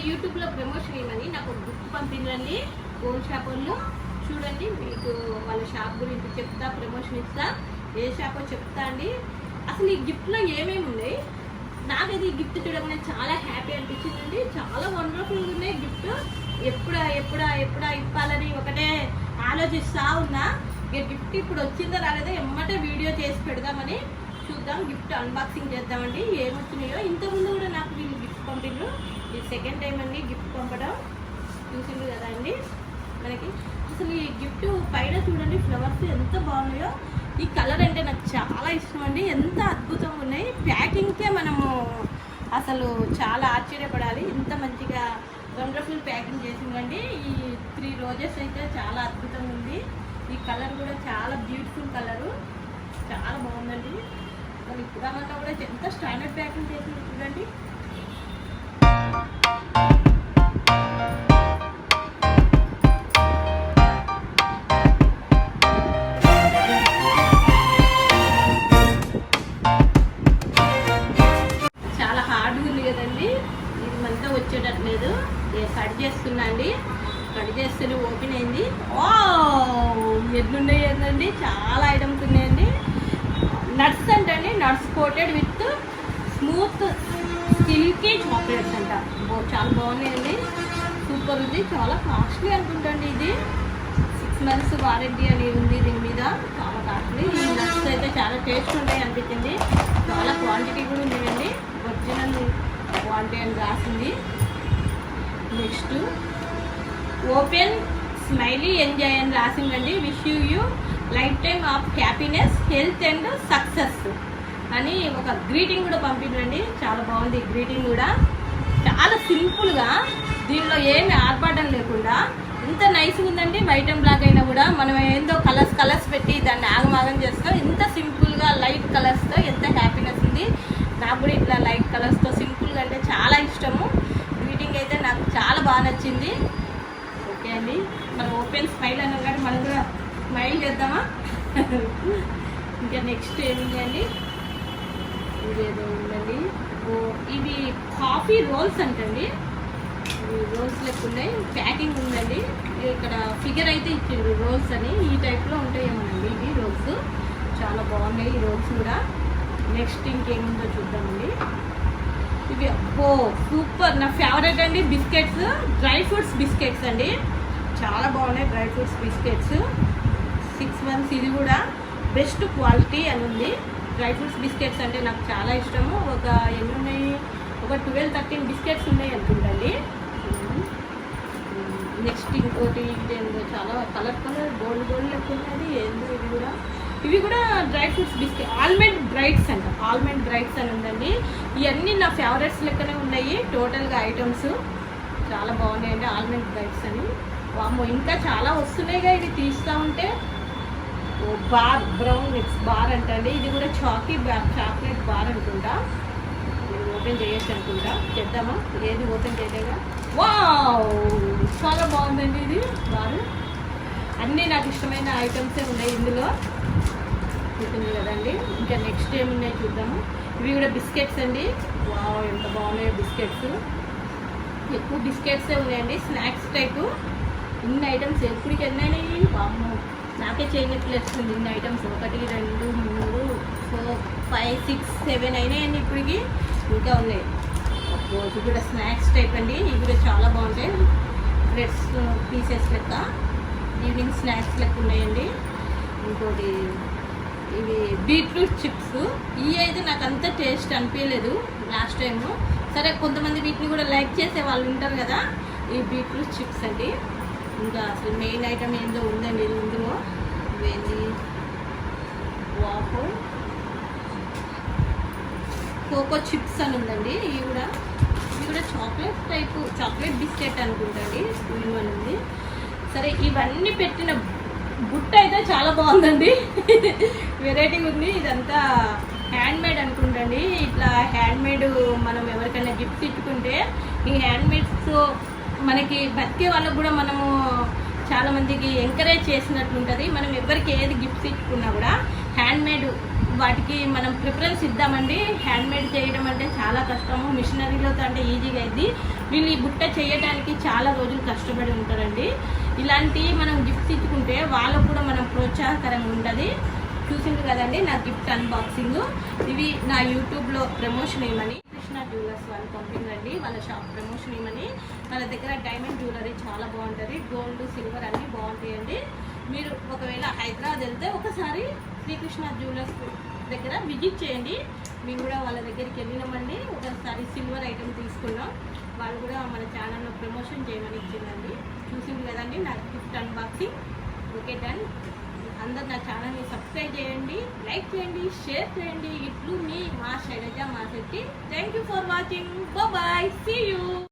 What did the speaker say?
యూట్యూబ్లో ప్రమోషన్ ఇవ్వమని నాకు గిఫ్ట్ పంపించండి. గోల్డ్ షాప్ వాళ్ళు చూడండి, మీకు వాళ్ళ షాప్ గురించి చెప్తా, ప్రమోషన్ ఇస్తా, ఏ షాపో చెప్తా అండి. అసలు ఈ గిఫ్ట్లో ఏమేమి ఉన్నాయి, నాకైతే ఈ గిఫ్ట్ చూడగానే చాలా హ్యాపీ అనిపించిందండి. చాలా వండర్ఫుల్గా ఉన్నాయి గిఫ్ట్. ఎప్పుడా ఎప్పుడా ఎప్పుడా ఇప్పాలని ఒకటే ఆలోచిస్తూ ఉన్నా. గిఫ్ట్ ఇప్పుడు వచ్చిందో రాలేదో ఎమ్మటే వీడియో చేసి పెడదామని చూద్దాం. గిఫ్ట్ అన్బాక్సింగ్ చేద్దామండి. ఏమొచ్చినాయో ఇంతకుముందు కూడా నాకు వీళ్ళు గిఫ్ట్ పంపిండ్రు. ఇది సెకండ్ టైం అండి గిఫ్ట్ పంపడం. చూసిండ్రు కదా అండి మనకి. అసలు ఈ గిఫ్ట్ పైన చూడండి ఫ్లవర్స్ ఎంత బాగున్నాయో. ఈ కలర్ అంటే నాకు చాలా ఇష్టం అండి. ఎంత అద్భుతంగా ఉన్నాయి. ప్యాకింగ్కే మనము అసలు చాలా ఆశ్చర్యపడాలి. ఇంత మంచిగా వండర్ఫుల్ ప్యాకింగ్ చేసిందండి. ఈ 3 రోజెస్ అయితే చాలా అద్భుతంగా ఉంది. ఈ కలర్ కూడా చాలా బ్యూటిఫుల్ కలరు, చాలా బాగుందండి. మరి ఇప్పుడన్నా కూడా ఎంత స్టాండర్డ్ ప్యాకింగ్ చేసింది చూడండి. చాలా హార్డ్గా ఉంది కదండి. ఇది అంతా వచ్చేటట్లేదు. కట్ చేస్తున్నా అండి. కట్ చేస్తేనే ఓపెన్ అయింది. ఎట్లున్నాయి ఏంటండి, చాలా ఐటమ్స్ ఉన్నాయండి. నట్స్ అంటండి, nuts coated with smooth silky chocolates అంట. చాలా బాగున్నాయండి, సూపర్ ఉంది. చాలా కాస్ట్లీ అనుకుంటండి. ఇది 6 months వారంటీ అని ఉంది దీని మీద. చాలా కాస్ట్లీ. ఈ నట్స్ అయితే చాలా టేస్ట్ ఉంటాయి అనిపించింది. చాలా క్వాంటిటీ కూడా ఉన్నాయండి. ఒరిజినల్ క్వాంటిటీ అని రాసింది. నెక్స్ట్ ఓపెన్ స్మైలీ ఎంజాయ్ అని రాసిందండి. Wish you life time of happiness, health and success అని ఒక గ్రీటింగ్ కూడా పంపించండి. చాలా బాగుంది గ్రీటింగ్ కూడా. చాలా సింపుల్గా, దీనిలో ఏమి ఆర్భాటం లేకుండా ఇంత నైస్గా ఉందండి. వైట్ అండ్ బ్లాక్ అయినా కూడా మనం ఏందో కలర్స్ పెట్టి దాన్ని ఆగమాగం చేస్తాం. ఇంత సింపుల్గా లైట్ కలర్స్తో ఎంత హ్యాపీనెస్ ఉంది. నాకు కూడా ఇట్లా లైట్ కలర్స్తో సింపుల్గా అంటే చాలా ఇష్టము. గ్రీటింగ్ అయితే నాకు చాలా బాగా నచ్చింది. ఓకే అండి, మనం ఓపెన్ స్మైల్ అన్నాం కానీ మనం కూడా స్మైల్ చేద్దామా. ఇంకా నెక్స్ట్ ఏమింది అండి, ఇదేదో ఉందండి. ఇవి కాఫీ రోల్స్ అంటండి. రోల్స్ లెక్క ఉన్నాయి. ప్యాకింగ్ ఉందండి. ఇక్కడ ఫిగర్ అయితే ఇచ్చిండ్రు రోల్స్ అని. ఈ టైప్లో ఉంటాయేమోనండి ఇవి రోల్స్. చాలా బాగున్నాయి ఈ రోల్స్ కూడా. నెక్స్ట్ ఇంకేముందో చూద్దామండి. ఇవి సూపర్, నా ఫేవరెట్ అండి. బిస్కెట్స్, డ్రై ఫ్రూట్స్ బిస్కెట్స్ అండి. చాలా బాగున్నాయి డ్రై ఫ్రూట్స్ బిస్కెట్స్. 6 months. ఇది కూడా బెస్ట్ క్వాలిటీ అని ఉంది. డ్రై ఫ్రూట్స్ బిస్కెట్స్ అంటే నాకు చాలా ఇష్టము. ఒక ఎన్ని ఉన్నాయి, ఒక 12-13 బిస్కెట్స్ ఉన్నాయి అనుకుంటండి. నెక్స్ట్ ఇంకోటి ఇదేందో చాలా కలర్ గోల్డ్ లెక్క ఉన్నది. ఏందో ఇవి కూడా డ్రై ఫ్రూట్స్ బిస్కెట్. ఆల్మండ్ బ్రైట్స్ అంట. ఆల్మండ్ బ్రైట్స్ అని ఉందండి. ఇవన్నీ నా ఫేవరెట్స్ లెక్కనే ఉన్నాయి టోటల్గా ఐటమ్స్. చాలా బాగున్నాయండి ఆల్మండ్ బ్రైట్స్ అని. వామ్మో, ఇంకా చాలా వస్తున్నాయిగా ఇవి తీస్తూ ఉంటే. బార్, బ్రౌన్ మిక్స్ బార్ అంటండి. ఇది కూడా చాక్లెట్ బార్ అనుకుంటా. ఇది ఓపెన్ చేయొచ్చు అనుకుంటా. చేద్దామా, ఏది ఓపెన్ చేయలేగా. వావ్, చాలా బాగుందండి ఇది బార్. అన్నీ నాకు ఇష్టమైన ఐటమ్సే ఉన్నాయి ఇందులో. ఉంటుంది కదండి. ఇంకా నెక్స్ట్ ఏమున్నాయి చూద్దాము. ఇవి కూడా బిస్కెట్స్ అండి. వావ్, ఎంత బాగున్నాయో బిస్కెట్స్. ఎక్కువ బిస్కెట్సే ఉన్నాయండి, స్నాక్స్ టైపు. ఇన్ని ఐటమ్స్ ఎప్పటికి ఎన్నైనాయి వామ్మో, నాకే చేయనట్లు వస్తుంది. ఇన్ని ఐటమ్స్ 1 2 3 4 5 6 7 అయినాయండి ఇప్పటికి. ఇంకా ఉన్నాయి. ఇది కూడా స్నాక్స్ టైప్ అండి. ఇవి కూడా చాలా బాగుంటాయి. బ్రెడ్స్ పీసెస్ లెక్క, ఈవినింగ్ స్నాక్స్ లెక్క ఉన్నాయండి. ఇంకోటి ఇవి బీట్రూట్ చిప్స్. ఇవి అయితే నాకు అంత టేస్ట్ అనిపించలేదు లాస్ట్ టైము. సరే, కొంతమంది వీటిని కూడా లైక్ చేసే వాళ్ళు ఉంటారు కదా. ఈ బీట్రూట్ చిప్స్ అండి. ఇంకా అసలు మెయిన్ ఐటమ్ ఏందో ఉందండి ఇందులో. ఇవేంది, వాఫర్ కోకో చిప్స్ అని ఉందండి. ఇవి కూడా చాక్లెట్ టైపు, చాక్లెట్ బిస్కెట్ అనుకుంటండి. స్కూల్ అని ఉంది. సరే, ఇవన్నీ పెట్టిన బుట్ట అయితే చాలా బాగుందండి. వెరైటీ ఉంది. ఇదంతా హ్యాండ్మేడ్ అనుకుంటండి. ఇట్లా హ్యాండ్మేడ్ మనం ఎవరికైనా గిఫ్ట్స్ ఇచ్చుకుంటే, ఈ హ్యాండ్మేడ్స్ మనకి బతికే వాళ్ళకు కూడా మనము చాలామందికి ఎంకరేజ్ చేసినట్లుంటుంది. మనం ఎవరికి ఏది గిఫ్ట్స్ ఇచ్చుకున్నా కూడా హ్యాండ్మేడ్ వాటికి మనం ప్రిఫరెన్స్ ఇద్దామండి. హ్యాండ్మేడ్ చేయడం అంటే చాలా కష్టము, మిషనరీలో అంటే ఈజీగా అయింది. వీళ్ళు ఈ బుట్ట చేయడానికి చాలా రోజులు కష్టపడి ఉంటారండి. ఇలాంటి మనం గిఫ్ట్స్ ఇచ్చుకుంటే వాళ్ళకు కూడా మనం ప్రోత్సాహకరంగా ఉంటుంది. చూసింది కదండి నా గిఫ్ట్ అన్బాక్సింగ్. ఇవి నా యూట్యూబ్లో ప్రమోషన్ ఏమని కృష్ణ జ్యువెలర్స్ వాళ్ళు పంపిందండి. వాళ్ళ షాప్ ప్రమోషన్ ఏమని. వాళ్ళ దగ్గర డైమండ్ జ్యువెలరీ చాలా బాగుంటుంది, గోల్డ్ సిల్వర్ అన్నీ బాగుంటాయండి. మీరు ఒకవేళ హైదరాబాద్ వెళ్తే ఒకసారి శ్రీకృష్ణ జ్యువెలర్స్ దగ్గర విజిట్ చేయండి. మేము కూడా వాళ్ళ దగ్గరికి వెళ్ళినామండి, ఒకసారి సిల్వర్ ఐటమ్ తీసుకున్నాం. వాళ్ళు కూడా మన ఛానల్లో ప్రమోషన్ చేయమని ఇచ్చిందండి. చూసింది కదండి నా గిఫ్ట్ అన్బాక్సింగ్. Okay done. అందరు నా ఛానల్ని సబ్స్క్రైబ్ చేయండి, లైక్ చేయండి, షేర్ చేయండి. ఇట్లు మీ మా శైలజ మా Shetty. Thank you for watching. Bye, see you.